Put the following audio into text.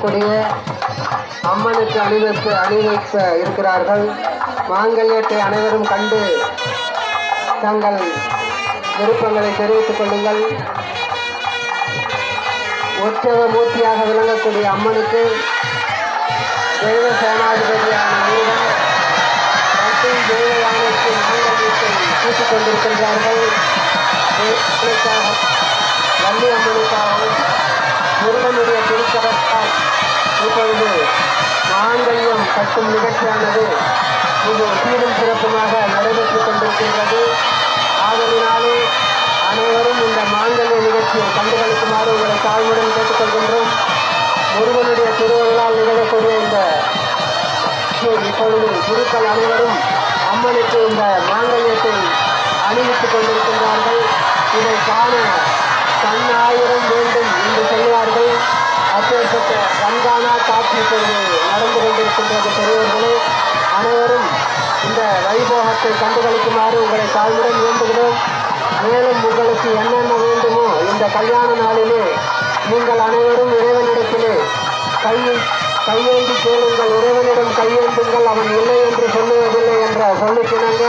விளங்கக்கூடிய அம்மனுக்கு அணிவிக்க இருக்கிறார்கள். மாங்கல்யத்தை அனைவரும் கண்டு தங்கள் விருப்பங்களை தெரிவித்துக் கொள்ளுங்கள். உற்சவ மூர்த்தியாக விளங்கக்கூடிய அம்மனுக்கு தெய்வ சேனாதிபதியான முருகன் மற்றும் தெய்வ யானைக்கு மாங்கல்யத்தை பூசிக் கொண்டிருக்கின்றார்கள். வள்ளி அம்மனுக்காகவும் முருகனுடைய திருக்கரத்தால் இப்பொழுது மாங்கல்யம் கட்டும் நிகழ்ச்சியானது இது சீரும் சிறப்புமாக நடைபெற்றுக் கொண்டிருக்கின்றது. ஆதலினாலே அனைவரும் இந்த மாங்கல்ய நிகழ்ச்சியை கண்டுகளிக்குமாறு உங்களை தாழ்வுடன் கேட்டுக்கொள்கின்றோம். முருகனுடைய திருவருளால் நிகழக்கூடிய இந்த இப்பொழுது குருக்கள் அனைவரும் அம்மனுக்கு இந்த மாங்கல்யத்தை அணிவித்துக் கொண்டிருக்கின்றார்கள். இதை காண கண்ணாயிரம் வேண்டும் என்று சொல்லுவார்கள். அப்பேற்பட்ட கண்காணா காட்சி இப்பொழுது நடந்து கொண்டிருக்கின்றது. பெரியவர்களே, அனைவரும் இந்த வைபோகத்தை கண்டுகளிக்குமாறு உங்களை தாழ்வுடன் வேண்டுகிறோம். மேலும் உங்களுக்கு என்னென்ன வேண்டுமோ இந்த கல்யாண நாளிலே நீங்கள் அனைவரும் இறைவனிடத்திலே கையேந்தி கேளுங்கள். இறைவனிடம் கையேந்துங்கள், அவன் இல்லை என்று சொல்லுவதில்லை என்ற சொல்லுக்கிணங்க